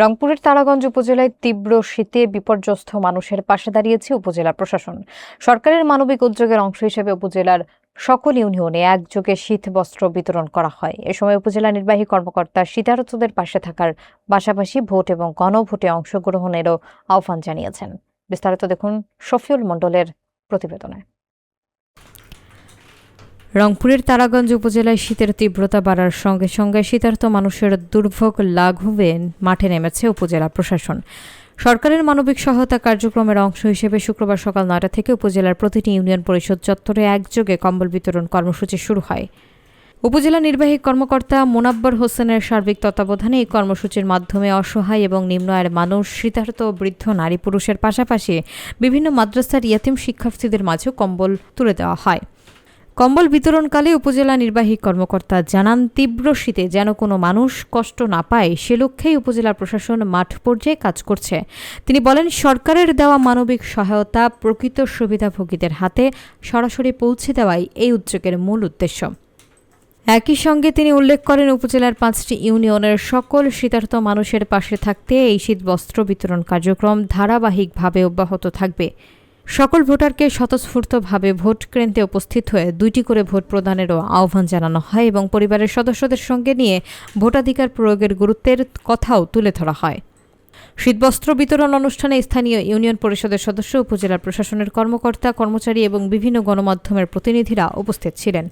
রংপুরের তারাগঞ্জ উপজেলায় তীব্র শীতে বিপর্যস্ত মানুষের পাশে দাঁড়িয়েছে উপজেলা প্রশাসন। সরকারের মানবিক উদ্যোগের অংশ হিসেবে উপজেলার সকল ইউনিয়নে একযোগে শীত বস্ত্র বিতরণ করা হয়। এ সময় উপজেলা নির্বাহী কর্মকর্তা শীতার্তদের পাশে থাকার পাশাপাশি ভোট এবং গণভোটে অংশগ্রহণেরও আহ্বান জানিয়েছেন। বিস্তারিত দেখুন শফিউল মণ্ডলের প্রতিবেদনে। রংপুরের তারাগঞ্জ উপজেলায় শীতের তীব্রতা বাড়ার সঙ্গে সঙ্গে শীতার্ত মানুষের দুর্ভোগ লাঘবে মাঠে নেমেছে উপজেলা প্রশাসন। সরকারের মানবিক সহায়তা কার্যক্রমের অংশ হিসেবে শুক্রবার সকাল ৯টা থেকে উপজেলার প্রতিটি ইউনিয়ন পরিষদ চত্বরে একযোগে কম্বল বিতরণ কর্মসূচি শুরু হয়। উপজেলা নির্বাহী কর্মকর্তা মোনাব্বর হোসেনের সার্বিক তত্ত্বাবধানে এই কর্মসূচির মাধ্যমে অসহায় এবং নিম্ন আয়ের মানুষ, শীতার্ত বৃদ্ধ নারী পুরুষের পাশাপাশি বিভিন্ন মাদ্রাসার ইয়াতিম শিক্ষার্থীদের মাঝেও কম্বল তুলে দেওয়া হয়। কম্বল বিতরণকালে উপজেলা নির্বাহী কর্মকর্তা জানান, তীব্র শীতে যেন কোনো মানুষ কষ্ট না পায় সে লক্ষ্যেই উপজেলা প্রশাসন মাঠ পর্যায়ে কাজ করছে। তিনি বলেন, সরকারের দেওয়া মানবিক সহায়তা প্রকৃত সুবিধাভোগীদের হাতে সরাসরি পৌঁছে দেওয়াই এই উদ্যোগের মূল উদ্দেশ্য। একই সঙ্গে তিনি উল্লেখ করেন, উপজেলার 5টি ইউনিয়নের সকল শীতার্ত মানুষের পাশে থাকতে এই শীত বস্ত্র বিতরণ কার্যক্রম ধারাবাহিকভাবে অব্যাহত থাকবে। সকল ভোটারকে স্বতঃস্ফূর্তভাবে ভোট কেন্দ্রে উপস্থিত হয়ে 2টি করে ভোট প্রদানেরও আহ্বান জানানো হয় এবং পরিবারের সদস্যদের সঙ্গে নিয়ে ভোটাধিকার প্রয়োগের গুরুত্বের কথাও তুলে ধরা হয়। শীতবস্ত্র বিতরণ অনুষ্ঠানে স্থানীয় ইউনিয়ন পরিষদের সদস্য, উপজেলা প্রশাসনের কর্মকর্তা কর্মচারী এবং বিভিন্ন গণমাধ্যমের প্রতিনিধিরা উপস্থিত ছিলেন।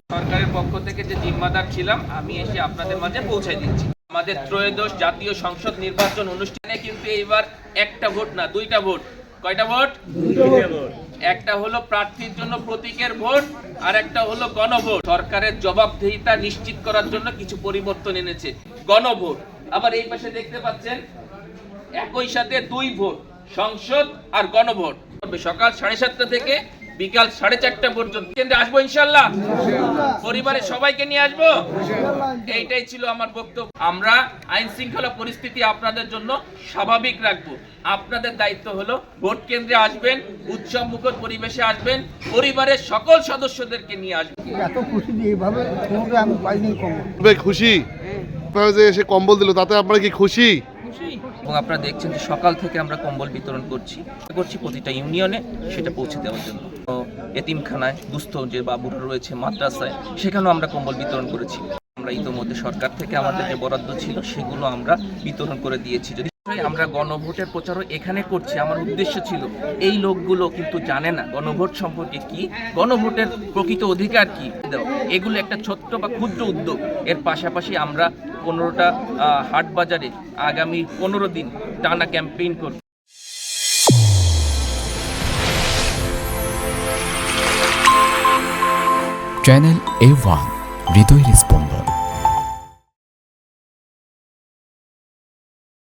সরকারের পক্ষ থেকে যে জিম্মাদার ছিলাম, আমি এসে আপনাদের মাঝে পৌঁছে দিচ্ছি। আমাদের ত্রয়োদশ জাতীয় সংসদ নির্বাচন অনুষ্ঠানে কিন্তু এইবার একটা ভোট না, 2টা ভোট। কয়টা ভোট? 2টা ভোট। একটা হলো প্রার্থীর জন্য প্রতীকের ভোট, আর একটা হলো গণভোট। সরকারের জবাবদিহিতা নিশ্চিত করার জন্য কিছু পরিবর্তন এনেছে, গণভোট। আবার এই পাশে দেখতে পাচ্ছেন একই সাথে 2 ভোট, সংসদ আর গণভোট। সকাল 7:30 থেকে বিকাল 4:30 পর্যন্ত কেন্দ্রে আসবো ইনশাআল্লাহ। পরিবারের সবাইকে নিয়ে আসবো। এইটাই ছিল আমার বক্তব্য। আমরা আইন শৃঙ্খলা পরিস্থিতি আপনাদের জন্য স্বাভাবিক রাখবো। আপনাদের দায়িত্ব হলো ভোট কেন্দ্রে আসবেন, উৎসব মুখর পরিবেশে আসবেন, পরিবারের সকল সদস্যদেরকে নিয়ে আসবেন। এত খুশি এইভাবে আমি পাইনি কম্বল। খুশি যে এসে কম্বল দিল, তাতে আপনারা কি খুশি? এবং আপনারা দেখছেন যে সকাল থেকে আমরা কম্বল বিতরণ করছি প্রতিটা ইউনিয়নে, সেটা পৌঁছে দেওয়ার জন্য। এতিমখানায় দুস্থ যে বাবুরা রয়েছে, মাদ্রাসায়, সেখানেও আমরা কম্বল বিতরণ করেছি। আমরা ইতোমধ্যে সরকার থেকে আমাদের যে বরাদ্দ ছিল সেগুলো আমরা বিতরণ করে দিয়েছি। যদি আমরা গণভোটের প্রচারও এখানে করছি, আমার উদ্দেশ্য ছিল এই লোকগুলো কিন্তু জানে না গণভোট সম্পর্কে কি, গণভোটের প্রকৃত অধিকার কি। এগুলো একটা ছোট্ট বা ক্ষুদ্র উদ্যোগ। এর পাশাপাশি আমরা 15টা হাট বাজারে আগামী 15 দিন টানা ক্যাম্পেইন করব। চ্যানেল A1 হৃদয়ের স্পন্দন।